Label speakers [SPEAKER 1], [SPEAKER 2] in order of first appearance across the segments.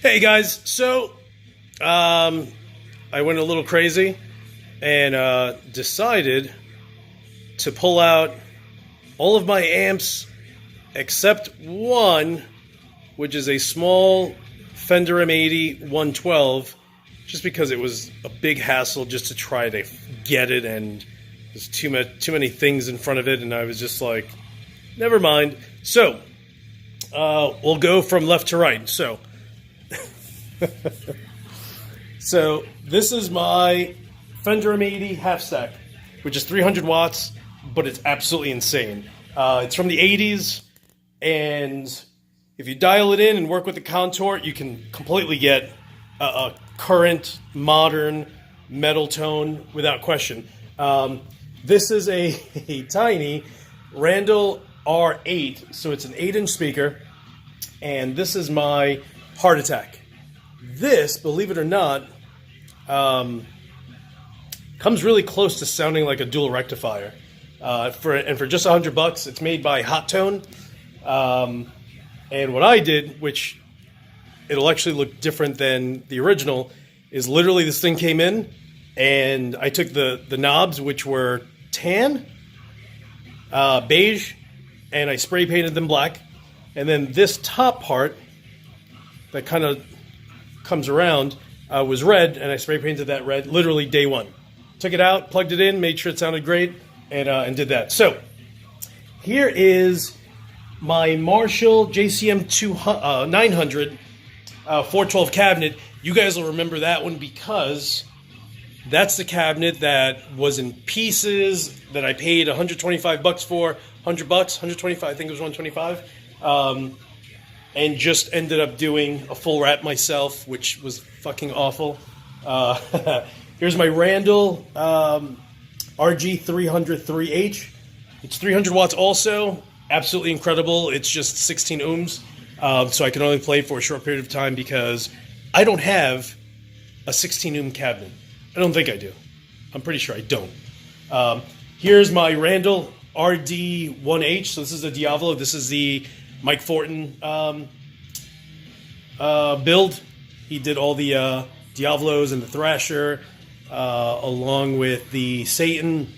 [SPEAKER 1] Hey guys, so I went a little crazy and decided to pull out all of my amps except one, which is a small Fender M80 112, just because it was a big hassle just to try to get it, and there's too many things in front of it, and I was just like, never mind. So we'll go from left to right. So this is my Fender M80 half stack, which is 300 watts, but it's absolutely insane. It's from the 80s, and if you dial it in and work with the contour, you can completely get a current, modern metal tone without question. This is a tiny Randall R8, so it's an 8-inch speaker, and this is my heart attack. This, believe it or not, comes really close to sounding like a dual rectifier. For just $100, it's made by Hot Tone. And what I did, which it'll actually look different than the original, is literally this thing came in, and I took the knobs, which were tan, beige, and I spray painted them black. And then this top part that kind of comes around was red, and I spray painted that red literally day one. Took it out, plugged it in, made sure it sounded great, and did that. So here is my Marshall JCM 900 412 cabinet. You guys will remember that one because that's the cabinet that was in pieces that I paid $125 for, $100, $125, I think it was $125. And just ended up doing a full wrap myself, which was fucking awful. Here's my Randall Rg 303H. It's 300 watts also. Absolutely incredible. It's just 16 ohms. So I can only play for a short period of time because I don't have a 16 ohm cabinet. I don't think I do. I'm pretty sure I don't. Here's my Randall Rd 1H. So this is the Diablo. This is the Mike Fortin build. He did all the Diablos and the Thrasher, along with the Satan,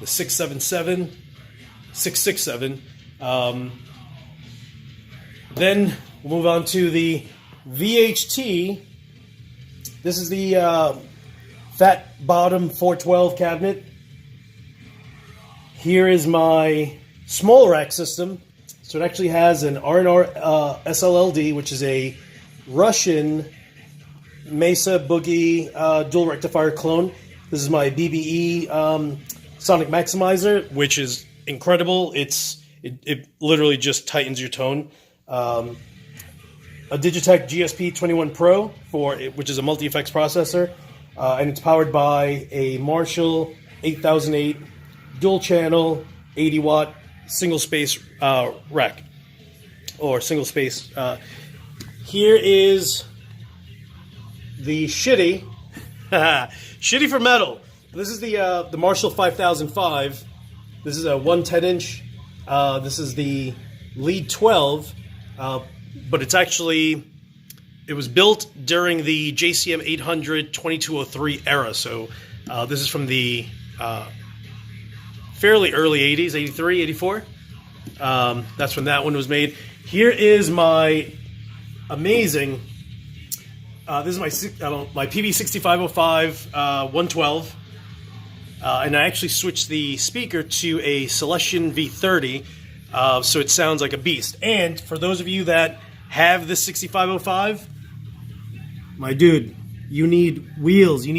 [SPEAKER 1] the 667. Then we'll move on to the VHT. This is the fat bottom 412 cabinet. Here is my small rack system. So it actually has an R&R SLLD, which is a Russian Mesa Boogie dual rectifier clone. This is my BBE Sonic Maximizer, which is incredible. It literally just tightens your tone. A Digitech GSP 21 Pro, which is a multi-effects processor, and it's powered by a Marshall 8008 dual channel 80 watt single space rack, or single space. Here is the shitty for metal. This is the Marshall 5005. This is a 110-inch. This is the Lead 12, but it was built during the JCM 800 2203 era. So this is from the fairly early 80s, 83, 84. That's when that one was made. Here is my amazing, this is my PV6505 112. And I actually switched the speaker to a Celestion V30, so it sounds like a beast. And for those of you that have this 6505, my dude, you need wheels. You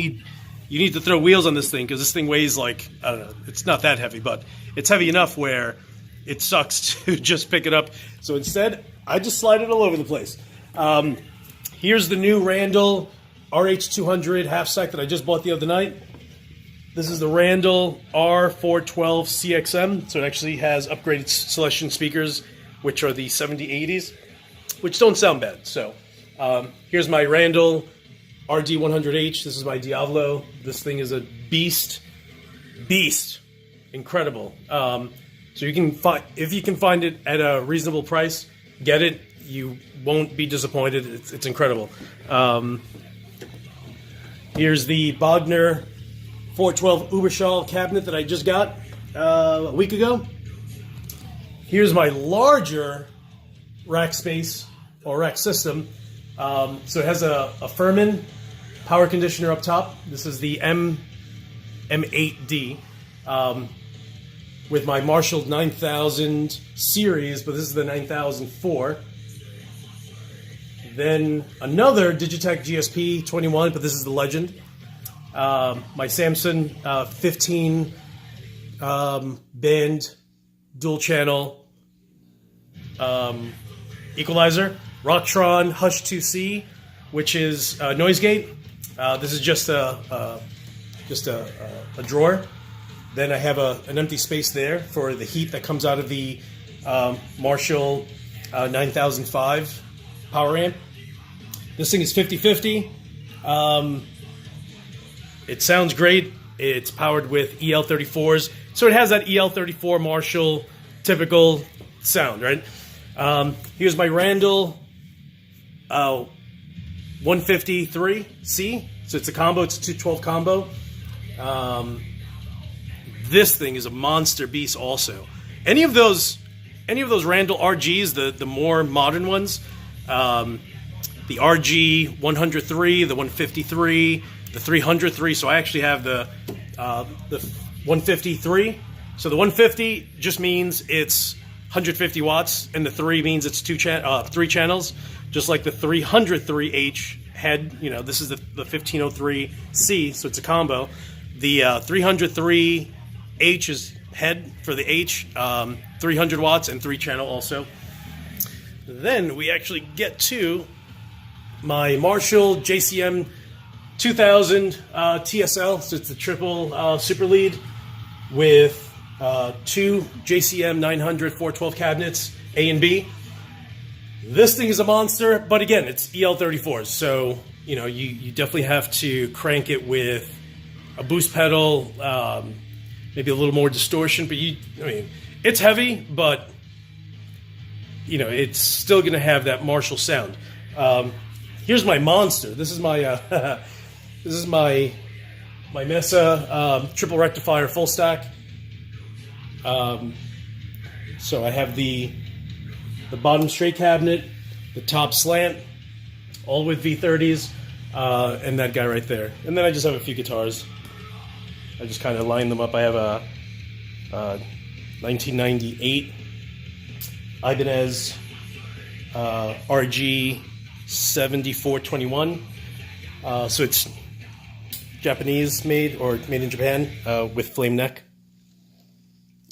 [SPEAKER 1] need to throw wheels on this thing, because this thing weighs like, I don't know, it's not that heavy, but it's heavy enough where it sucks to just pick it up. So instead, I just slide it all over the place. Here's the new Randall RH200 half stack that I just bought the other night. This is the Randall R412 CXM, so it actually has upgraded Celestion speakers, which are the 7080s, which don't sound bad. So here's my Randall RD100H. This is my Diablo. This thing is a beast. Incredible. So you can if you can find it at a reasonable price, get it. You won't be disappointed. It's incredible. Here's the Bogner 412 Uberschall cabinet that I just got a week ago. Here's my larger rack space or rack system. So it has a Furman power conditioner up top. This is the M8D with my Marshall 9000 series, but this is the 9004. Then another Digitech GSP 21, but this is the Legend. My Samson 15 band dual channel equalizer. Rocktron Hush 2C, which is noise gate. This is just a drawer. Then I have an empty space there for the heat that comes out of the Marshall 9005 power amp. This thing is 50/50. It sounds great. It's powered with EL34s, so it has that EL34 Marshall typical sound, right? Here's my Randall 153C. So it's a combo. It's a 212 combo. This thing is a monster beast. Also, any of those Randall RGs, the more modern ones, the RG 103, the 153, the 303. So I actually have the 153. So the 150 just means it's 150 watts, and the 3 means it's 3 channels, just like the 303H head. You know, this is the 1503C, so it's a combo. The 303H is head for the H, 300 watts and 3 channel also. Then we actually get to my Marshall JCM 2000 TSL, so it's the triple super lead with 2 JCM 900 412 cabinets, A and B. This thing is a monster, but again, it's EL34s, so you know you definitely have to crank it with a boost pedal, maybe a little more distortion. But it's heavy, but you know it's still going to have that Marshall sound. Here's my monster. This is my my Mesa triple rectifier full stack. So I have the bottom straight cabinet, the top slant, all with V30s, and that guy right there. And then I just have a few guitars. I just kind of line them up. I have a 1998 Ibanez Rg 7421. So it's Japanese made, or made in Japan, with flame neck.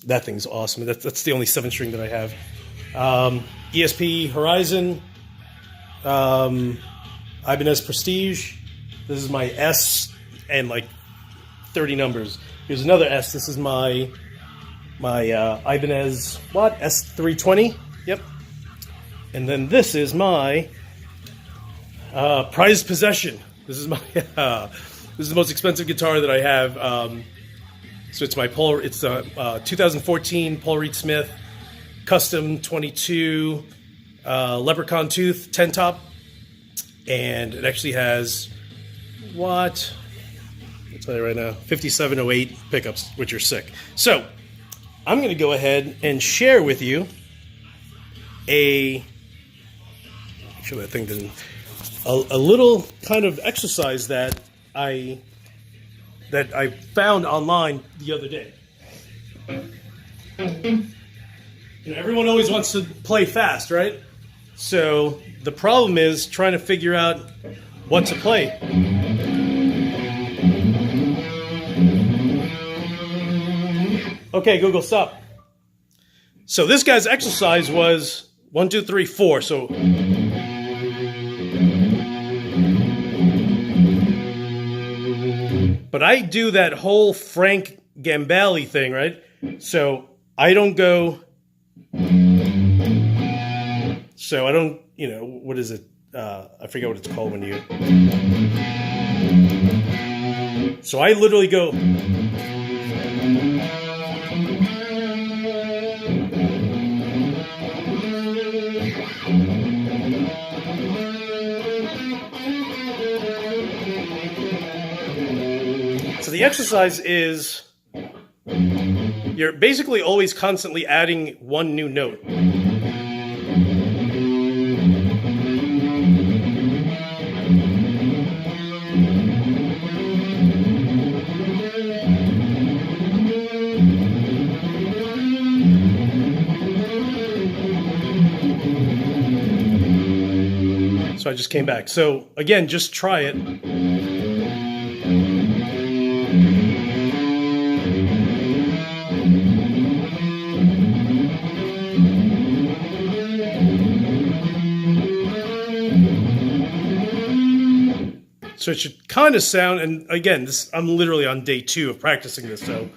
[SPEAKER 1] That thing's awesome. That's the only 7-string that I have. ESP Horizon, Ibanez Prestige. This is my S and like 30 numbers. Here's another S. This is my Ibanez S320. Yep. And then this is my prized possession. This is my this is the most expensive guitar that I have. So it's my it's a 2014 Paul Reed Smith custom 22 Leprechaun Tooth 10 top, and it actually has I'll tell you right now, 5708 pickups, which are sick. So I'm going to go ahead and share with you make sure that thing didn't, a little kind of exercise that I found online the other day. You know, everyone always wants to play fast, right? So the problem is trying to figure out what to play. Okay, Google, stop. So this guy's exercise was 1, 2, 3, 4. So but I do that whole Frank Gambale thing, right? So I don't go. So I don't, you know, what is it? I forget what it's called when you. So I literally go. the exercise is you're basically always constantly adding one new note. So I just came back. So again, just try it. So it should kind of sound, and again, I'm literally on day 2 of practicing this, so.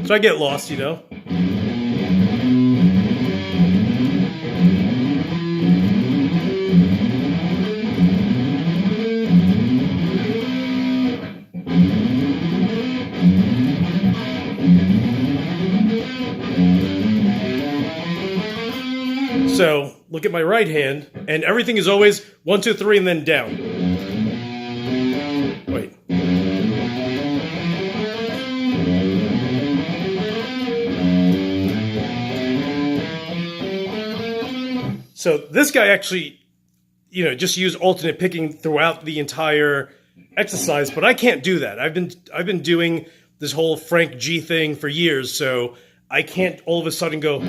[SPEAKER 1] So I get lost, you know. So look at my right hand, and everything is always 1, 2, 3, and then down. Wait. So this guy actually, just used alternate picking throughout the entire exercise, but I can't do that. I've been doing this whole Frank G thing for years, so I can't all of a sudden go.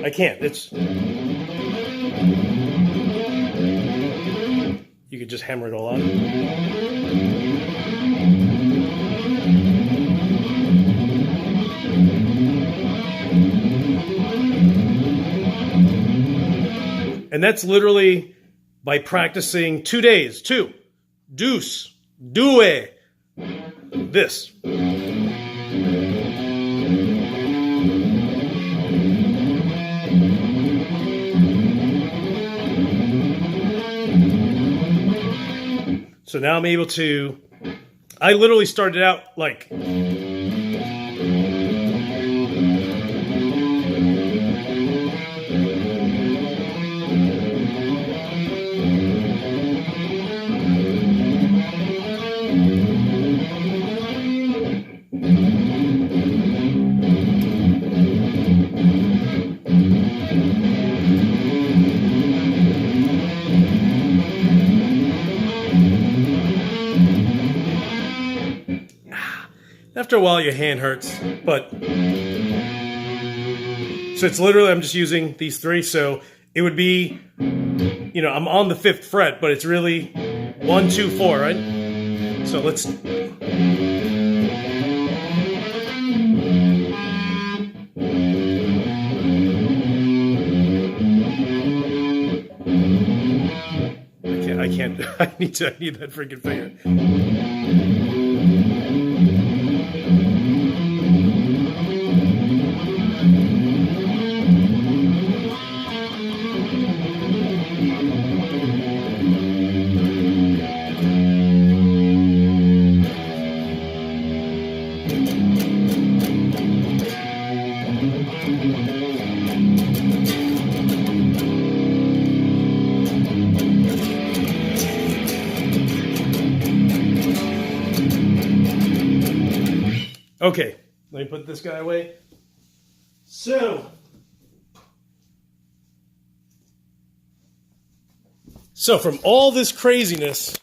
[SPEAKER 1] I can't. You could just hammer it all out. And that's literally by practicing 2 days. 2. Deuce. Due. This. So now I'm able to, I literally started out like, after a while your hand hurts, but so it's literally, I'm just using these 3, so it would be, I'm on the 5th fret, but it's really 1, 2, 4, right? So let's. I can't. I need that freaking finger. Okay, let me put this guy away. So from all this craziness,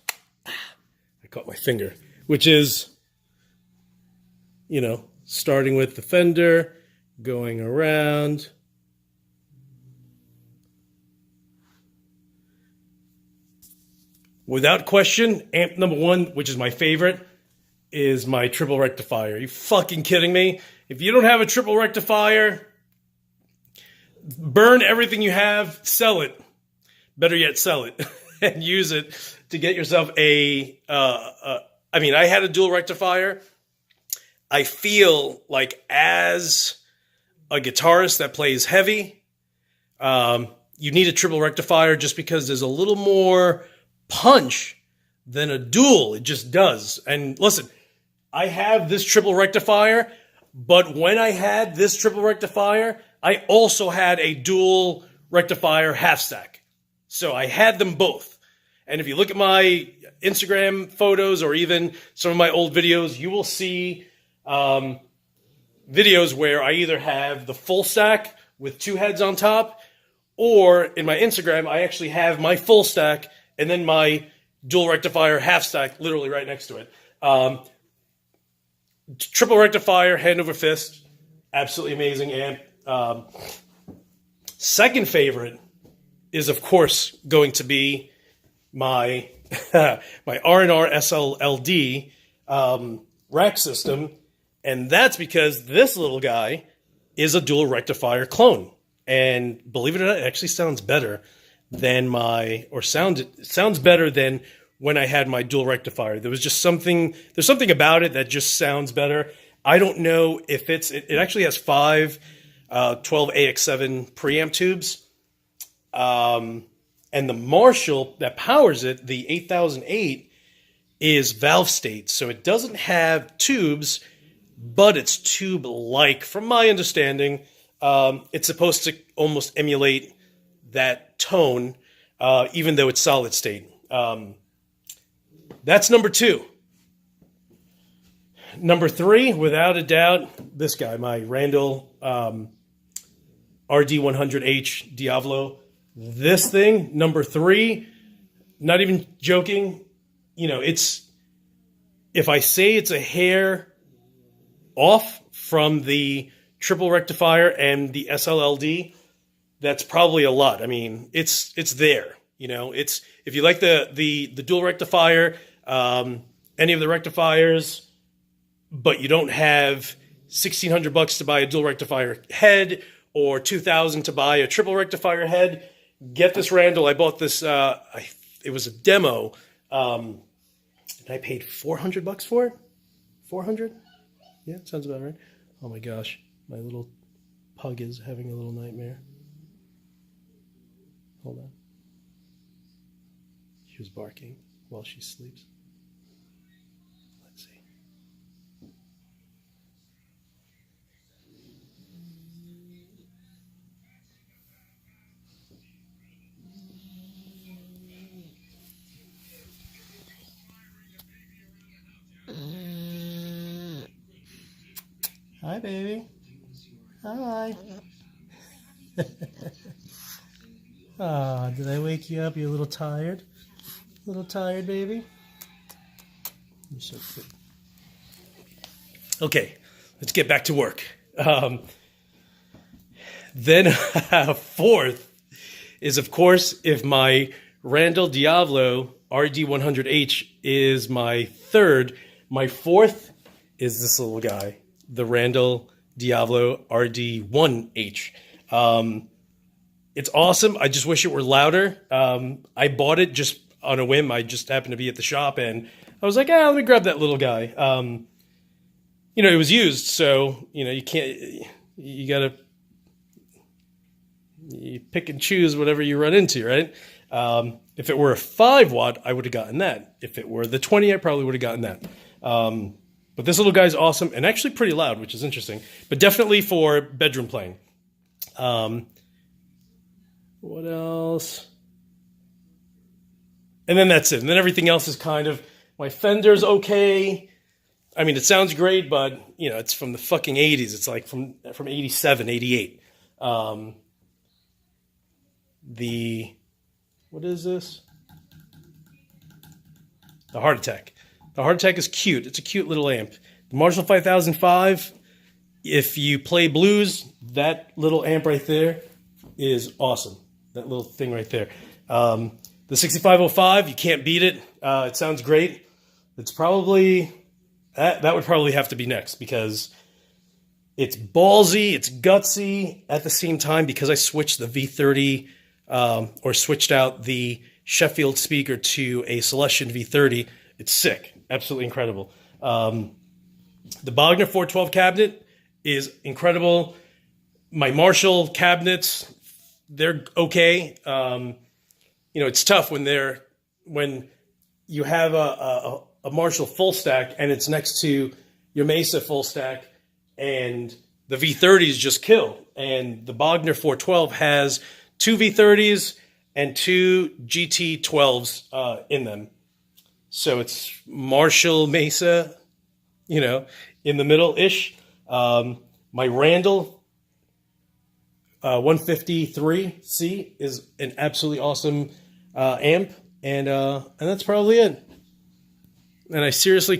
[SPEAKER 1] I caught my finger, which is, starting with the Fender, going around. Without question, amp number 1, which is my favorite, is my triple rectifier. Are you fucking kidding me? If you don't have a triple rectifier, burn everything you have, sell it. Better yet, sell it and use it to get yourself I had a dual rectifier. I feel like as a guitarist that plays heavy, you need a triple rectifier just because there's a little more punch than a dual. It just does. And listen, I have this triple rectifier, but when I had this triple rectifier, I also had a dual rectifier half stack. So I had them both. And if you look at my Instagram photos or even some of my old videos, you will see videos where I either have the full stack with 2 heads on top, or in my Instagram, I actually have my full stack and then my dual rectifier half stack literally right next to it. Triple rectifier, hand over fist, absolutely amazing amp. Second favorite is, of course, going to be my my R&R SLLD rack system, and that's because this little guy is a dual rectifier clone. And believe it or not, it actually sounds better than sounds better than when I had my dual rectifier. There's something about it that just sounds better. I don't know if it actually has 5 12AX7 preamp tubes. And the Marshall that powers it, the 8008, is valve state. So it doesn't have tubes, but it's tube-like. From my understanding, it's supposed to almost emulate that tone, even though it's solid state. That's number 2. Number 3, without a doubt, this guy, my Randall RD100 H Diablo. This thing, number 3, not even joking, if I say it's a hair off from the triple rectifier and the SLLD, that's probably a lot. I mean, it's there. It's, if you like the dual rectifier, any of the rectifiers, but you don't have $1,600 to buy a dual rectifier head or $2,000 to buy a triple rectifier head, get this Randall. I bought this. It was a demo, and I paid $400 for it. 400? Yeah, sounds about right. Oh my gosh, my little pug is having a little nightmare. Hold on. She was barking while she sleeps. Let's see. Hi, baby. Hi. Ah, did I wake you up? You're a little tired? A little tired, baby? You're so cute. Okay, let's get back to work. Then fourth is, of course, if my Randall Diablo RD100H is my third, my fourth is this little guy, the Randall Diablo RD1H. It's awesome. I just wish it were louder. I bought it just on a whim. I just happened to be at the shop, and I was like, let me grab that little guy. It was used, so, you can't, you pick and choose whatever you run into, right? If it were a 5-watt, I would have gotten that. If it were the 20, I probably would have gotten that. But this little guy's awesome and actually pretty loud, which is interesting, but definitely for bedroom playing. What else? And then that's it. And then everything else is kind of, my Fender's okay. I mean, it sounds great, but, it's from the fucking 80s. It's like from 87, 88. What is this? The Heart Attack. The Heart Attack is cute. It's a cute little amp. The Marshall 5005, if you play blues, that little amp right there is awesome. That little thing right there. The 6505, you can't beat it. It sounds great. It's probably, that would probably have to be next because it's ballsy, it's gutsy at the same time because I switched the V30 or switched out the Sheffield speaker to a Celestion V30. It's sick. Absolutely incredible. The Bogner 412 cabinet is incredible. My Marshall cabinets, they're okay. It's tough when you have a Marshall full stack and it's next to your Mesa full stack, and the V30s just kill. And the Bogner 412 has 2 V30s and 2 GT12s in them. So it's Marshall Mesa, you know, in the middle-ish. My Randall 153C is an absolutely awesome amp, and that's probably it. And I seriously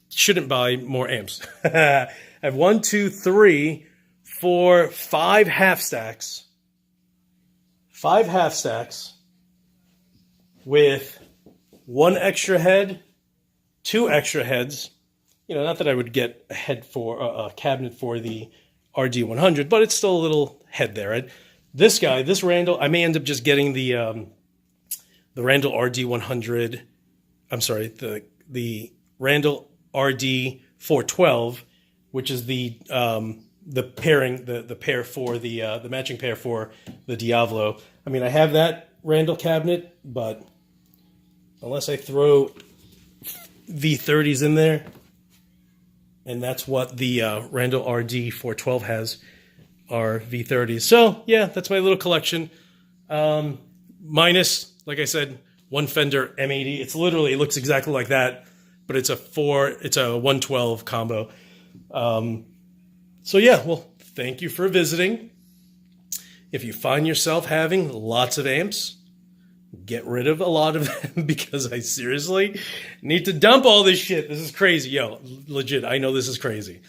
[SPEAKER 1] shouldn't buy more amps. I have 1, 2, 3, 4, 5 half stacks. 5 half stacks with 1 extra head, 2 extra heads. You know, not that I would get a head for a cabinet for the RD100, but it's still a little head there, right? This guy, this Randall, I may end up just getting the Randall RD100. I'm sorry, the Randall RD 412, which is the pairing, the pair for the matching pair for the Diablo. I mean, I have that Randall cabinet, but unless I throw V30s in there, and that's what the Randall RD 412 has, are V30s. So yeah, that's my little collection. Minus, like I said, 1 Fender M80. It looks exactly like that, but it's a 112 combo. So yeah, well, thank you for visiting. If you find yourself having lots of amps, get rid of a lot of them, because I seriously need to dump all this shit. This is crazy. Yo, legit, I know this is crazy.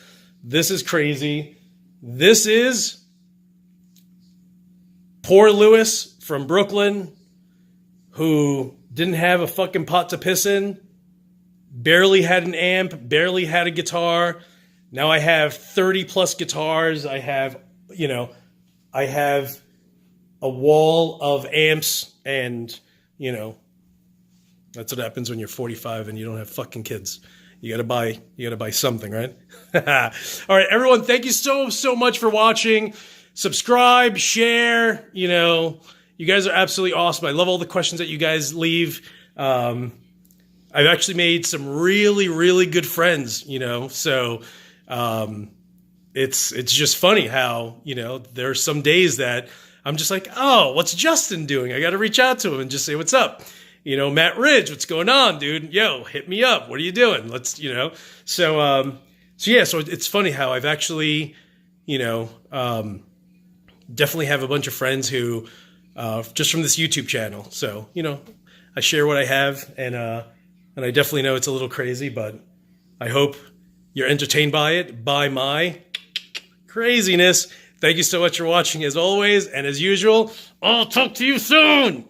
[SPEAKER 1] This is crazy. This is poor Lewis from Brooklyn, who didn't have a fucking pot to piss in, barely had an amp, barely had a guitar. Now I have 30 plus guitars. I have a wall of amps, and, you know, that's what happens when you're 45 and you don't have fucking kids. You gotta buy something, right? All right, everyone, thank you so much for watching. Subscribe, share, you know, you guys are absolutely awesome. I love all the questions that you guys leave. I've actually made some really, really good friends, you know, so it's just funny how, you know, there are some days that I'm just like, oh, what's Justin doing? I got to reach out to him and just say, what's up? You know, Matt Ridge, what's going on, dude? Yo, hit me up. What are you doing? Let's, you know. So yeah, so it's funny how I've actually, you know, definitely have a bunch of friends who, just from this YouTube channel. So, you know, I share what I have, and I definitely know it's a little crazy, but I hope you're entertained by it, by my craziness. Thank you so much for watching, as always, and as usual, I'll talk to you soon!